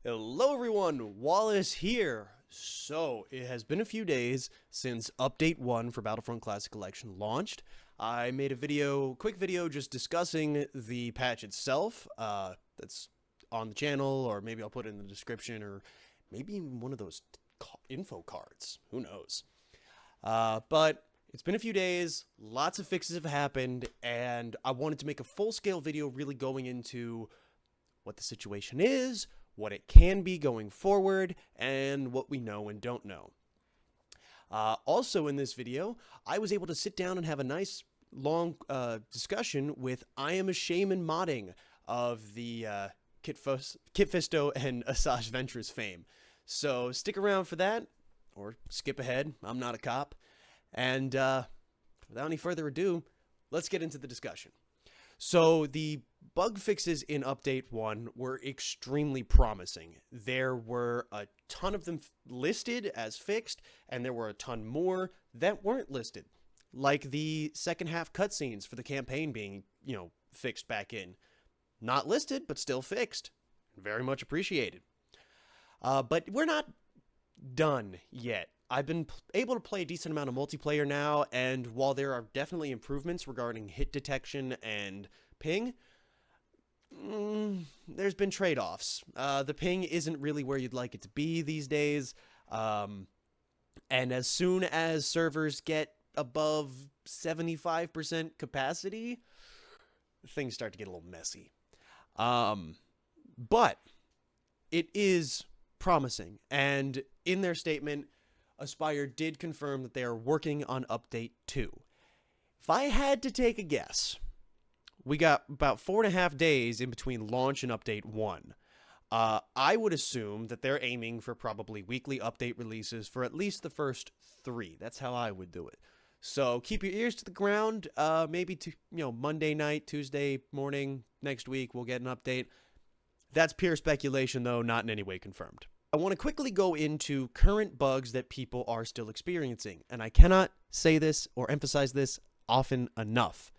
Hello everyone, Wallace here. So, it has been a few days since Update 1 for Battlefront Classic Collection launched. I made a quick video just discussing the patch itself. That's on the channel, or maybe I'll put it in the description, or maybe even one of those info cards. Who knows? But it's been a few days, lots of fixes have happened, and I wanted to make a full-scale video really going into what the situation is, what it can be going forward, and what we know and don't know. Also in this video, I was able to sit down and have a nice long discussion with I Am a Shaymin modding of the Kit Fisto and Asajj Ventress fame. So stick around for that, or skip ahead. I'm not a cop. And without any further ado, let's get into the discussion. So the bug fixes in Update 1 were extremely promising. There were a ton of them listed as fixed, and there were a ton more that weren't listed. Like the second half cutscenes for the campaign being, fixed back in. Not listed, but still fixed. Very much appreciated. But we're not done yet. I've been able to play a decent amount of multiplayer now, and while there are definitely improvements regarding hit detection and ping, there's been trade-offs. The ping isn't really where you'd like it to be these days, and as soon as servers get above 75% capacity, things start to get a little messy. But it is promising, and in their statement, Aspire did confirm that they are working on Update 2. If I had to take a guess, we got about 4.5 days in between launch and Update 1. I would assume that they're aiming for probably weekly update releases for at least the first 3. That's how I would do it. So keep your ears to the ground. Maybe Monday night, Tuesday morning next week we'll get an update. That's pure speculation, though, not in any way confirmed. I want to quickly go into current bugs that people are still experiencing, and I cannot say this or emphasize this often enough.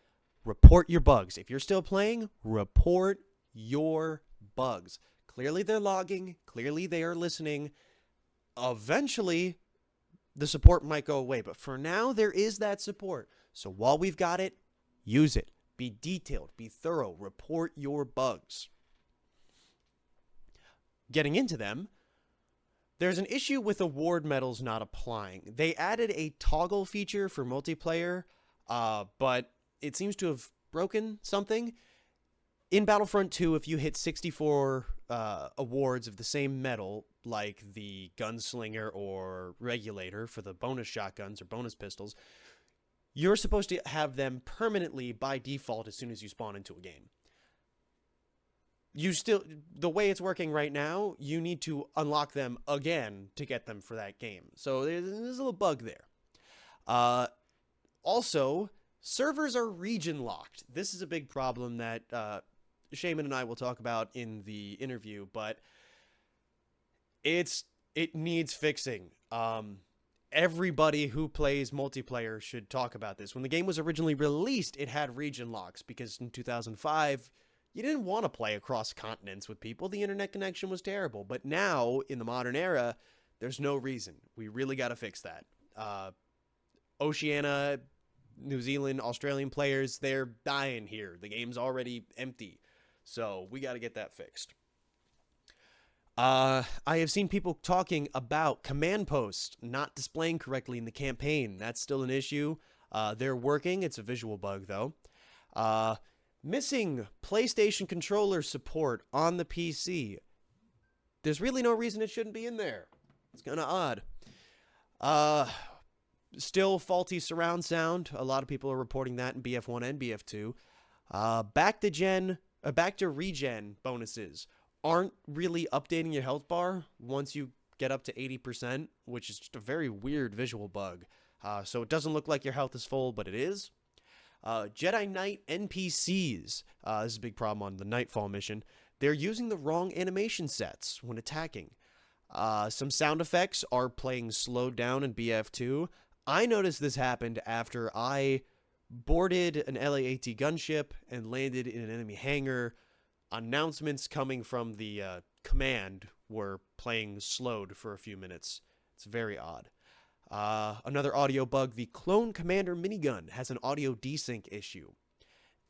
Report your bugs. If you're still playing, report your bugs. Clearly they're logging. Clearly they are listening. Eventually, the support might go away, but for now, there is that support. So while we've got it, use it. Be detailed. Be thorough. Report your bugs. Getting into them, there's an issue with award medals not applying. They added a toggle feature for multiplayer, but it seems to have broken something. In Battlefront 2, if you hit 64 awards of the same medal, like the Gunslinger or Regulator for the bonus shotguns or bonus pistols, you're supposed to have them permanently by default as soon as you spawn into a game. The way it's working right now, you need to unlock them again to get them for that game. So there's a little bug there. Also, servers are region locked. This is a big problem that Shaymin and I will talk about in the interview, but it needs fixing. Everybody who plays multiplayer should talk about this. When the game was originally released, it had region locks because in 2005, you didn't want to play across continents with people. The internet connection was terrible. But now, in the modern era, there's no reason. We really got to fix that. Oceania, New Zealand, Australian players, they're dying here. The game's already empty. So we got to get that fixed. I have seen people talking about command posts not displaying correctly in the campaign. That's still an issue. They're working. It's a visual bug, though. Missing PlayStation controller support on the PC. There's really no reason it shouldn't be in there. It's kind of odd. Still faulty surround sound. A lot of people are reporting that in BF1 and BF2. Back to regen bonuses aren't really updating your health bar once you get up to 80%, which is just a very weird visual bug. So it doesn't look like your health is full, but it is. Jedi Knight NPCs, this is a big problem on the Nightfall mission, they're using the wrong animation sets when attacking. Some sound effects are playing slowed down in BF2. I noticed this happened after I boarded an LAAT gunship and landed in an enemy hangar. Announcements coming from the command were playing slowed for a few minutes. It's very odd. Another audio bug, the Clone Commander minigun has an audio desync issue.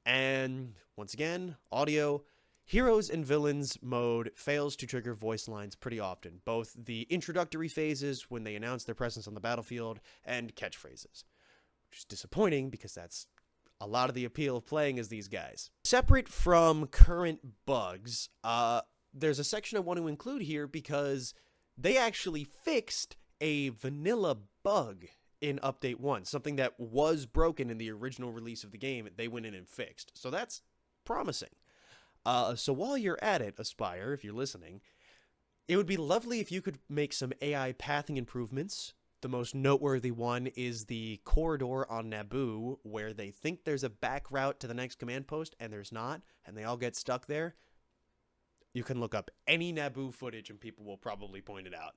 And once again, audio, heroes and villains mode fails to trigger voice lines pretty often, both the introductory phases when they announce their presence on the battlefield and catchphrases, which is disappointing because that's a lot of the appeal of playing as these guys. Separate from current bugs, there's a section I want to include here because they actually fixed a vanilla bug in Update 1, something that was broken in the original release of the game, they went in and fixed. So that's promising. So while you're at it, Aspire, if you're listening, it would be lovely if you could make some AI pathing improvements. The most noteworthy one is the corridor on Naboo, where they think there's a back route to the next command post, and there's not, and they all get stuck there. You can look up any Naboo footage, and people will probably point it out.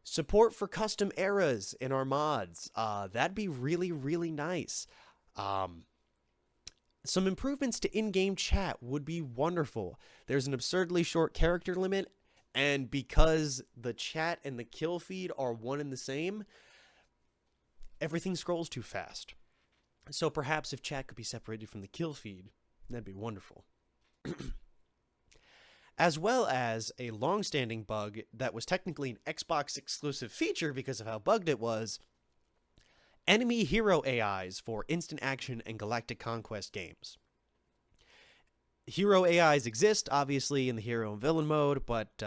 Support for custom eras in our mods. That'd be really, really nice. Some improvements to in-game chat would be wonderful. There's an absurdly short character limit, and because the chat and the kill feed are one and the same, everything scrolls too fast. So perhaps if chat could be separated from the kill feed, that'd be wonderful. As well as a long-standing bug that was technically an Xbox exclusive feature because of how bugged it was, enemy hero AIs for instant action and galactic conquest games. Hero AIs exist, obviously, in the hero and villain mode, but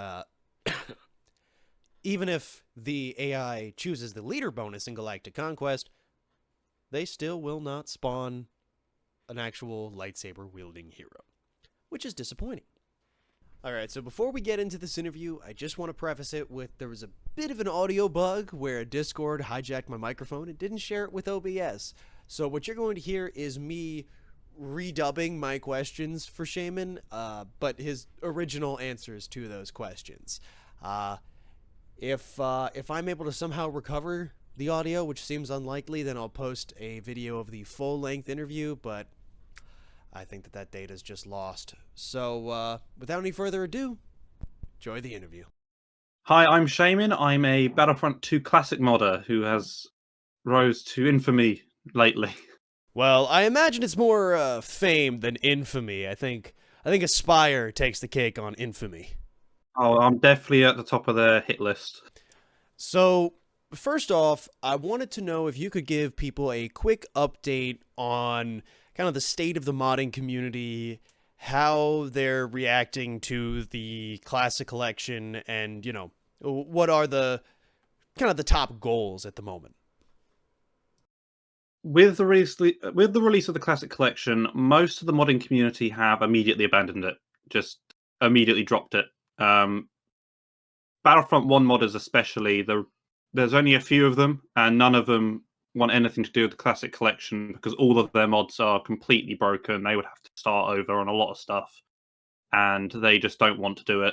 even if the AI chooses the leader bonus in galactic conquest, they still will not spawn an actual lightsaber-wielding hero, which is disappointing. Alright, so before we get into this interview, I just want to preface it with there was a bit of an audio bug where Discord hijacked my microphone and didn't share it with OBS. So what you're going to hear is me redubbing my questions for Shaymin, but his original answers to those questions. If I'm able to somehow recover the audio, which seems unlikely, then I'll post a video of the full-length interview, but I think that data is just lost. So, without any further ado, enjoy the interview. Hi, I'm Shaymin. I'm a Battlefront 2 classic modder who has rose to infamy lately. Well, I imagine it's more fame than infamy. I think Aspire takes the cake on infamy. Oh, I'm definitely at the top of the hit list. So, first off, I wanted to know if you could give people a quick update on kind of the state of the modding community, how they're reacting to the classic collection, and, you know, what are the kind of the top goals at the moment. With the release of the classic collection, most of the modding community have immediately abandoned it, just immediately dropped it. Battlefront 1 modders especially, there's only a few of them, and none of them want anything to do with the classic collection because all of their mods are completely broken. They would have to start over on a lot of stuff, and they just don't want to do it.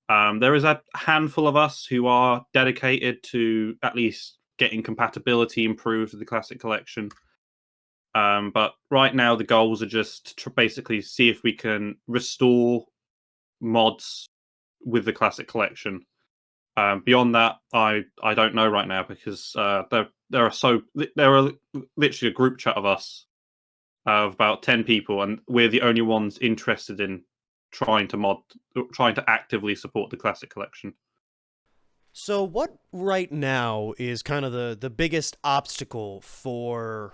There is a handful of us who are dedicated to at least getting compatibility improved with the classic collection. But right now the goals are just to basically see if we can restore mods with the classic collection. Beyond that, I don't know right now because there are literally a group chat of us of about 10 people, and we're the only ones interested in trying to actively support the classic collection. So what right now is kind of the biggest obstacle for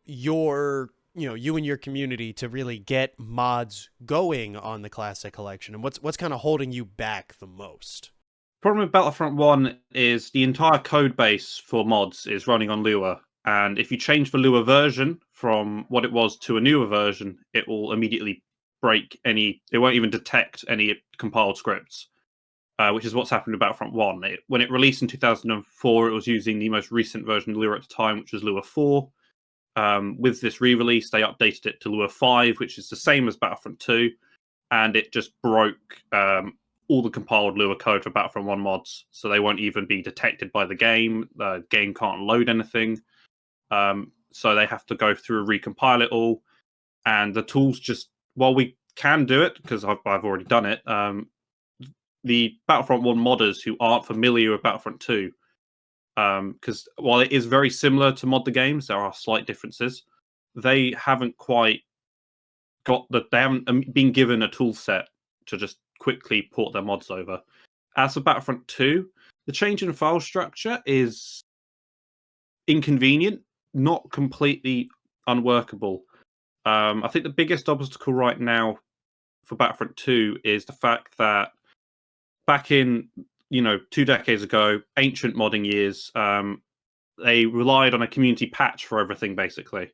you and your community to really get mods going on the classic collection, and what's kind of holding you back the most? Problem with Battlefront 1 is the entire code base for mods is running on Lua, and if you change the Lua version from what it was to a newer version, it will immediately break it won't even detect any compiled scripts, which is what's happened with Battlefront 1. When it released in 2004, it was using the most recent version of Lua at the time, which was Lua 4. With this re-release, they updated it to Lua 5, which is the same as Battlefront 2, and it just broke all the compiled Lua code for Battlefront 1 mods, so they won't even be detected by the game. The game can't load anything, so they have to go through and recompile it all. And the tools just, while we can do it, because I've already done it, the Battlefront 1 modders who aren't familiar with Battlefront 2, because while it is very similar to mod the games, there are slight differences. They haven't quite they haven't been given a tool set to just quickly port their mods over. As for Battlefront 2, the change in file structure is inconvenient, not completely unworkable. I think the biggest obstacle right now for Battlefront 2 is the fact that back in 2 decades ago, ancient modding years, they relied on a community patch for everything basically.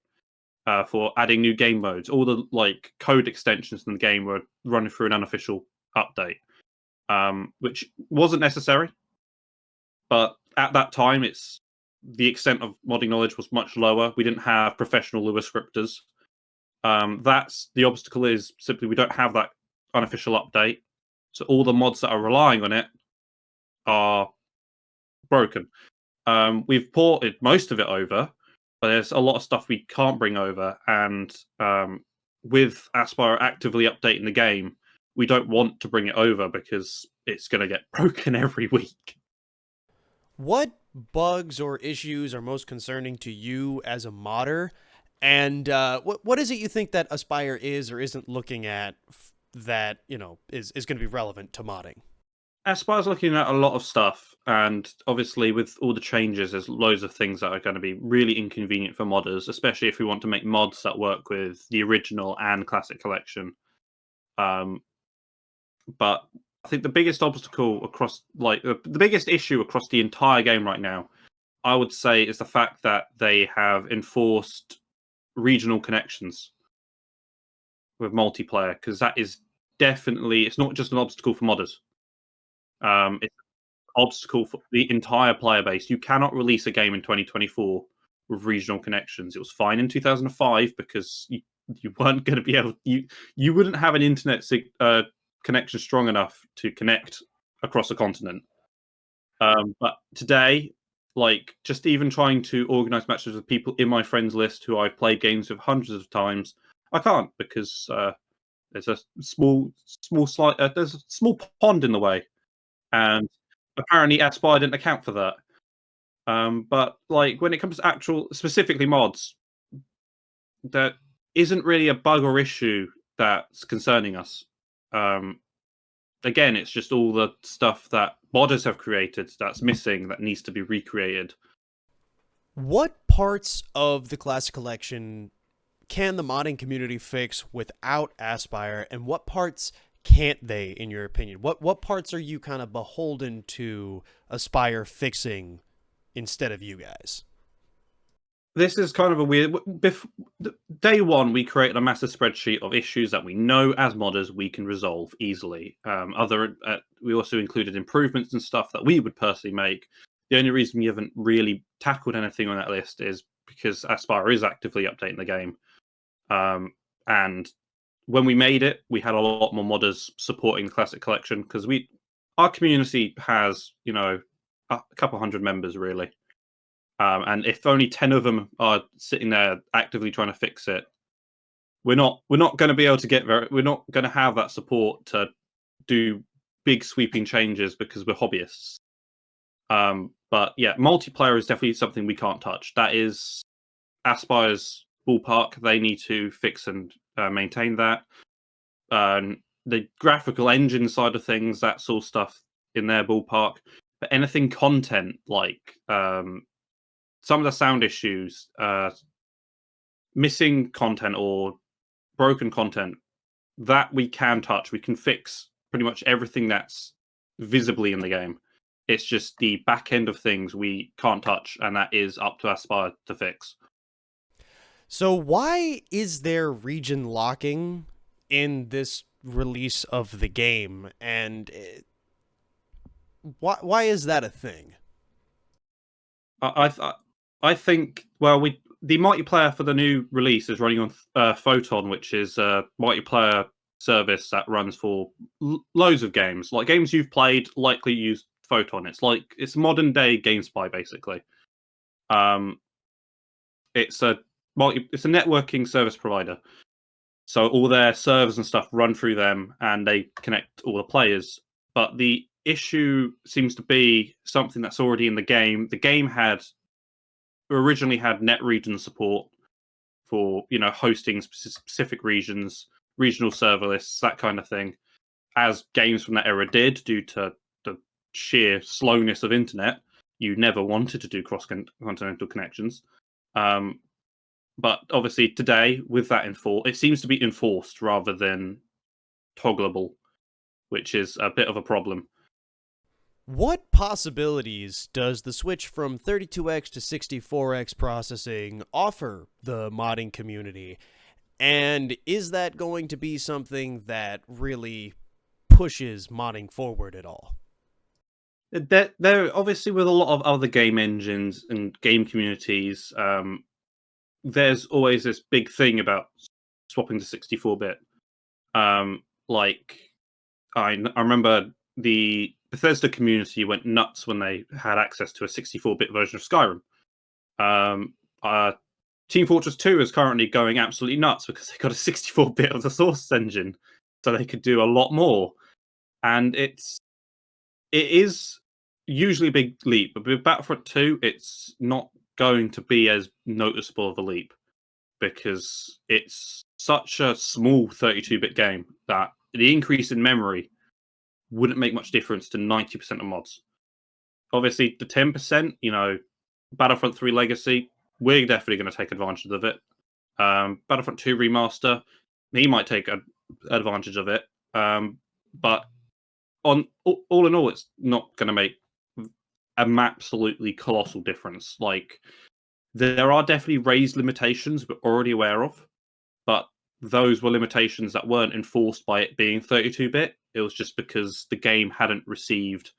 For adding new game modes, all the code extensions in the game were running through an unofficial update, which wasn't necessary. But at that time, the extent of modding knowledge was much lower. We didn't have professional Lua scripters. That's the obstacle, is simply we don't have that unofficial update. So all the mods that are relying on it are broken. We've ported most of it over, but there's a lot of stuff we can't bring over. And with Aspire actively updating the game, we don't want to bring it over because it's going to get broken every week. What bugs or issues are most concerning to you as a modder? And what is it you think that Aspire is or isn't looking at that, is going to be relevant to modding? Aspire's looking at a lot of stuff, and obviously with all the changes, there's loads of things that are going to be really inconvenient for modders, especially if we want to make mods that work with the original and classic collection. But I think the biggest obstacle across, the biggest issue across the entire game right now, I would say, is the fact that they have enforced regional connections with multiplayer, because that is definitely, it's not just an obstacle for modders. It's an obstacle for the entire player base. You cannot release a game in 2024 with regional connections. It was fine in 2005 because you weren't going to be able, you wouldn't have an internet connection strong enough to connect across a continent. But today, just even trying to organize matches with people in my friends list who I've played games with hundreds of times, I can't, because there's a small pond in the way, and apparently Aspire didn't account for that. But when it comes to actual specifically mods, there isn't really a bug or issue that's concerning us. Again, it's just all the stuff that modders have created that's missing, that needs to be recreated. What parts of the Classic Collection can the modding community fix without Aspire, and what parts can't they, in your opinion? What parts are you kind of beholden to Aspire fixing instead of you guys? This is kind of a weird. Day one, we created a massive spreadsheet of issues that we know as modders we can resolve easily. We also included improvements and stuff that we would personally make. The only reason we haven't really tackled anything on that list is because Aspire is actively updating the game. And when we made it, we had a lot more modders supporting the Classic Collection, because our community has a couple hundred members really. And if only 10 of them are sitting there actively trying to fix it, we're not going to be able to we're not going to have that support to do big sweeping changes because we're hobbyists. But yeah, multiplayer is definitely something we can't touch. That is Aspire's ballpark. They need to fix and maintain that. The graphical engine side of things, that's all stuff in their ballpark. But anything content, some of the sound issues, missing content or broken content, that we can touch. We can fix pretty much everything that's visibly in the game. It's just the back end of things we can't touch, and that is up to Aspire to fix. So why is there region locking in this release of the game, and why is that a thing? I think, the multiplayer for the new release is running on Photon, which is a multiplayer service that runs for loads of games. Like games you've played likely use Photon. It's modern day GameSpy basically. It's a networking service provider, so all their servers and stuff run through them, and they connect all the players. but the issue seems to be something that's already in the game. The game originally had net region support for hosting specific regions, regional server lists, that kind of thing, as games from that era did, due to the sheer slowness of internet. You never wanted to do cross-continental connections. But obviously today, with that it seems to be enforced rather than toggleable, which is a bit of a problem. What possibilities does the switch from 32x to 64x processing offer the modding community? And is that going to be something that really pushes modding forward at all? They're obviously, with a lot of other game engines and game communities, there's always this big thing about swapping to 64-bit. Like, I remember the Bethesda community went nuts when they had access to a 64-bit version of Skyrim. Team Fortress 2 is currently going absolutely nuts because they got a 64-bit of the source engine, so they could do a lot more. And it is usually a big leap, but with Battlefront 2, it's not going to be as noticeable of a leap because it's such a small 32-bit game that the increase in memory wouldn't make much difference to 90% of mods. Obviously, the 10%, Battlefront 3 Legacy, we're definitely going to take advantage of it. Battlefront 2 Remaster, he might take advantage of it. But all in all, it's not going to make an absolutely colossal difference. Like, there are definitely raised limitations we're already aware of, but those were limitations that weren't enforced by it being 32-bit. It was just because the game hadn't received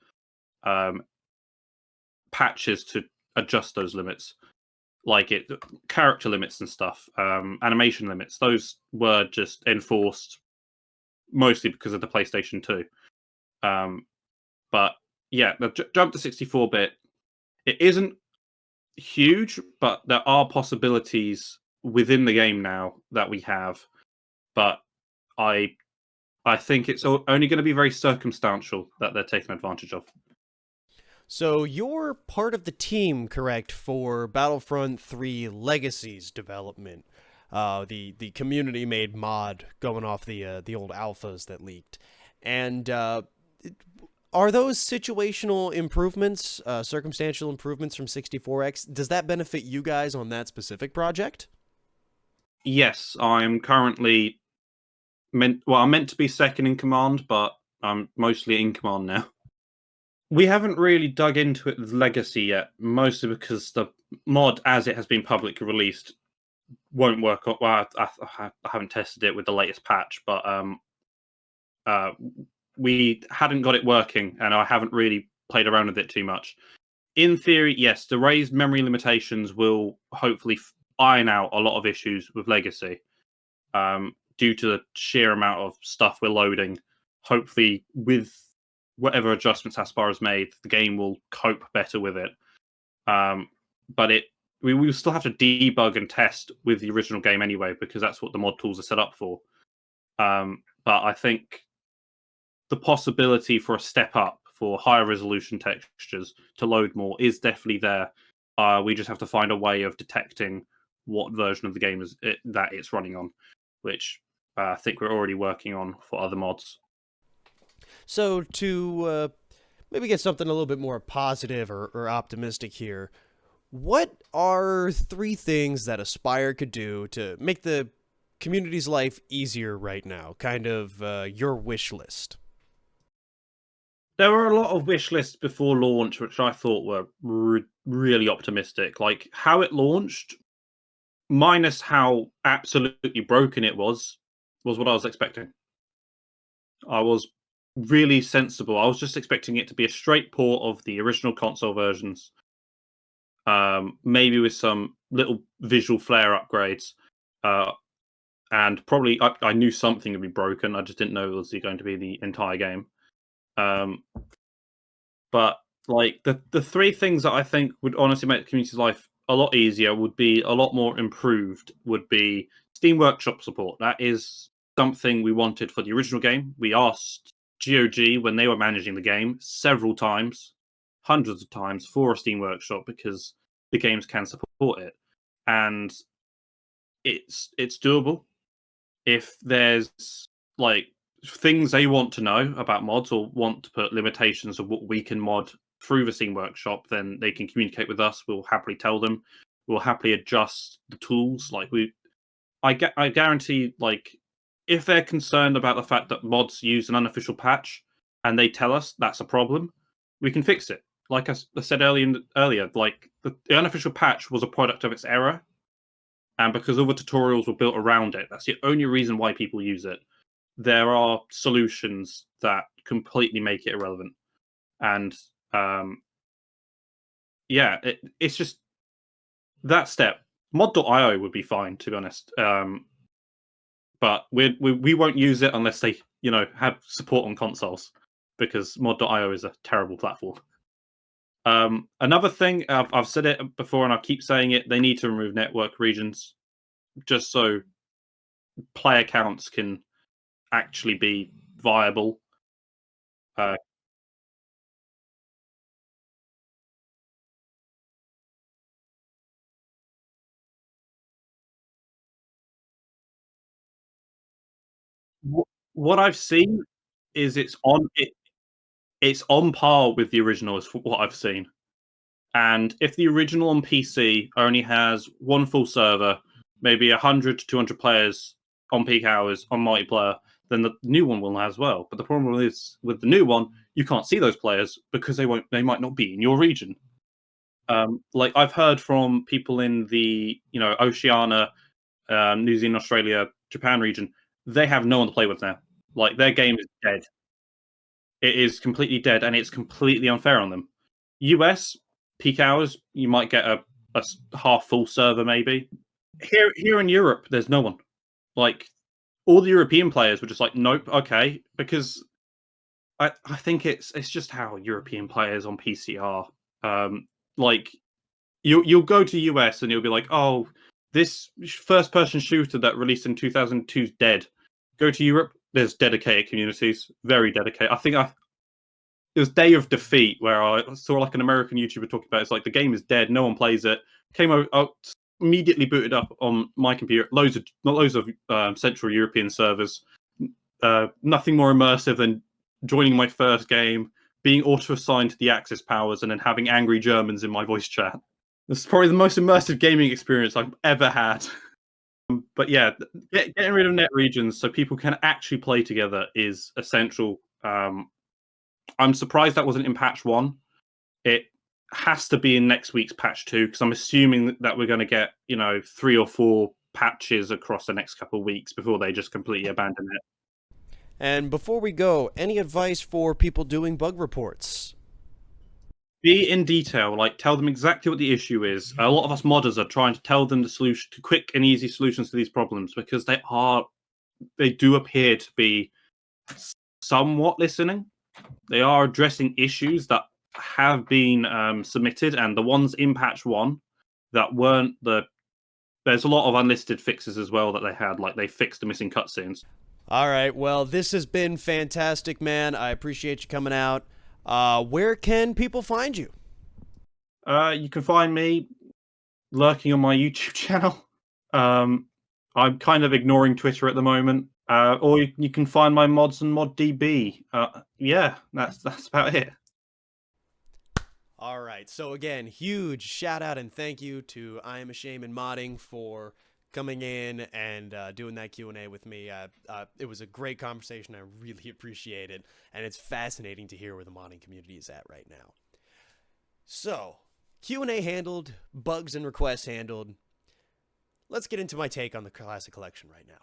patches to adjust those limits, like character limits and stuff, animation limits. Those were just enforced mostly because of the PlayStation 2. But yeah, the jump to 64-bit, it isn't huge, but there are possibilities within the game now that we have. But I think it's only going to be very circumstantial that they're taking advantage of. So you're part of the team, correct, for Battlefront 3 Legacy's development, the community made mod going off the old alphas that leaked, and are those situational improvements, circumstantial improvements from 64x? Does that benefit you guys on that specific project? Yes, I'm currently I'm meant to be second in command, but I'm mostly in command now. We haven't really dug into it with Legacy yet, mostly because the mod, as it has been publicly released, won't work. Well, I haven't tested it with the latest patch, but we hadn't got it working, and I haven't really played around with it too much. In theory, yes, the raised memory limitations will hopefully iron out a lot of issues with Legacy, due to the sheer amount of stuff we're loading. Hopefully, with whatever adjustments Aspar has made, the game will cope better with it. But we will still have to debug and test with the original game anyway, because that's what the mod tools are set up for. But I think the possibility for a step up for higher resolution textures to load more is definitely there. We just have to find a way of detecting what version of the game that it's running on, which I think we're already working on for other mods. So to maybe get something a little bit more positive or optimistic here, what are 3 things that Aspire could do to make the community's life easier right now? Kind of your wish list. There were a lot of wish lists before launch, which I thought were really optimistic. Like, how it launched, minus how absolutely broken it was what I was expecting. I was really sensible. I was just expecting it to be a straight port of the original console versions, maybe with some little visual flare upgrades, and probably I knew something would be broken. I just didn't know it was going to be the entire game. But like the 3 things that I think would honestly make the community's life a lot easier, would be a lot more improved, would be Steam Workshop support. That is something we wanted for the original game. We asked GOG, when they were managing the game, several times, hundreds of times for a Steam Workshop because the games can support it, and it's doable. If there's like things they want to know about mods or want to put limitations of what we can mod through the Steam Workshop, then they can communicate with us. We'll happily tell them. We'll happily adjust the tools. I guarantee, like, if they're concerned about the fact that mods use an unofficial patch and they tell us that's a problem, we can fix it. Like I said earlier, like the unofficial patch was a product of its era, and because all the tutorials were built around it, that's the only reason why people use it. There are solutions that completely make it irrelevant, and yeah, it's just that step. Mod.io would be fine, to be honest. But we won't use it unless they, have support on consoles, because Mod.io is a terrible platform. Another thing, I've said it before and I keep saying it, they need to remove network regions just so player counts can actually be viable. Uh, what I've seen is it's on par with the original, is what I've seen. And if the original on PC only has one full server, maybe 100 to 200 players on peak hours on multiplayer, then the new one will as well. But the problem is with the new one, you can't see those players because they might not be in your region. Like I've heard from people in the Oceania, New Zealand, Australia, Japan region, they have no one to play with now. Like their game is dead. It is completely dead, and it's completely unfair on them. US peak hours, you might get a half full server maybe. Here in Europe, there's no one. Like all the European players were just like, nope, okay, because I think it's just how European players on PC are. Like you'll go to US and you'll be like, oh, this first person shooter that released in 2002 is dead. Go to Europe, there's dedicated communities, very dedicated. I think it was Day of Defeat where I saw like an American YouTuber talking about it. It's like the game is dead, no one plays it. Came over, immediately booted up on my computer. Not loads of Central European servers. Nothing more immersive than joining my first game, being auto-assigned to the Axis powers, and then having angry Germans in my voice chat. This is probably the most immersive gaming experience I've ever had. But yeah, getting rid of net regions so people can actually play together is essential. I'm surprised that wasn't in patch 1. It has to be in next week's patch 2 because I'm assuming that we're going to get 3 or 4 patches across the next couple of weeks before they just completely abandon it. And before we go, any advice for people doing bug reports? Be in detail, like tell them exactly what the issue is. A lot of us modders are trying to tell them the solution to quick and easy solutions to these problems because they do appear to be somewhat listening. They are addressing issues that have been submitted, and the ones in patch 1 that weren't there's a lot of unlisted fixes as well that they had, like they fixed the missing cutscenes. All right, well, this has been fantastic, man. I appreciate you coming out. Where can people find you? You can find me lurking on my YouTube channel. I'm kind of ignoring Twitter at the moment. Or you can find my mods and ModDB. Yeah, that's about it. All right, so again, huge shout out and thank you to I Am a Shaymin Modding for coming in and doing that Q&A with me. It was a great conversation. I really appreciate it, and it's fascinating to hear where the modding community is at right now. So, Q&A handled, bugs and requests handled. Let's get into my take on the Classic Collection right now.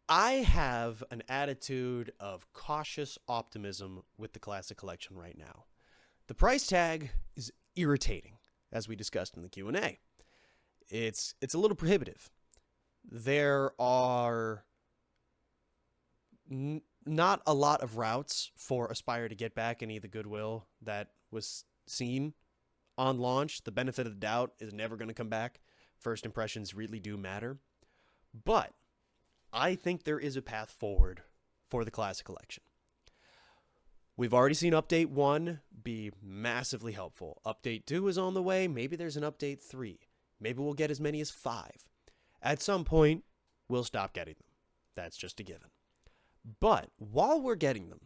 I have an attitude of cautious optimism with the Classic Collection right now. The price tag is irritating, as we discussed in the Q&A. It's a little prohibitive. There are not a lot of routes for Aspire to get back any of the goodwill that was seen on launch. The benefit of the doubt is never going to come back. First impressions really do matter. But I think there is a path forward for the Classic Collection. We've already seen Update 1 be massively helpful. Update 2 is on the way. Maybe there's an Update 3. Maybe we'll get as many as 5. At some point, we'll stop getting them. That's just a given. But while we're getting them,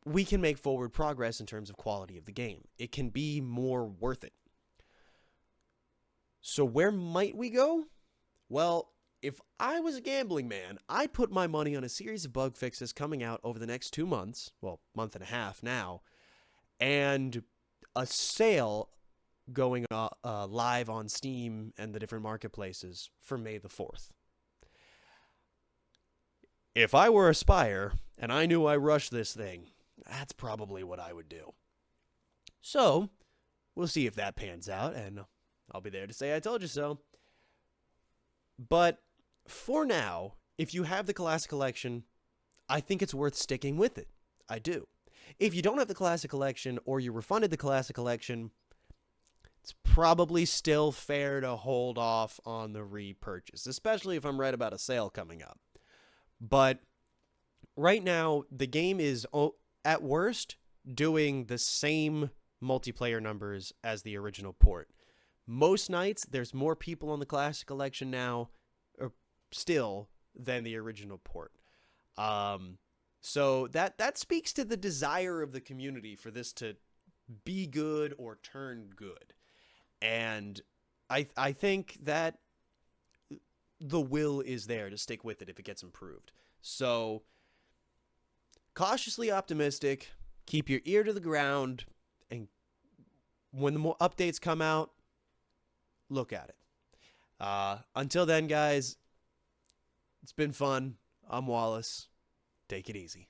we can make forward progress in terms of quality of the game. It can be more worth it. So where might we go? Well, if I was a gambling man, I'd put my money on a series of bug fixes coming out over the next 2 months, well, month and a half now, and a sale going live on Steam and the different marketplaces for May the 4th. If I were Aspire and I knew I rushed this thing, that's probably what I would do. So, we'll see if that pans out, and I'll be there to say I told you so. But for now, if you have the Classic Collection, I think it's worth sticking with it. I do. If you don't have the Classic Collection or you refunded the Classic Collection, it's probably still fair to hold off on the repurchase, especially if I'm right about a sale coming up. But right now, the game is, at worst, doing the same multiplayer numbers as the original port. Most nights, there's more people on the Classic Collection now, or still, than the original port. So that speaks to the desire of the community for this to be good or turn good. And I think that the will is there to stick with it if it gets improved. So, cautiously optimistic, keep your ear to the ground, and when the more updates come out, look at it. Until then, guys, it's been fun. I'm Wallace. Take it easy.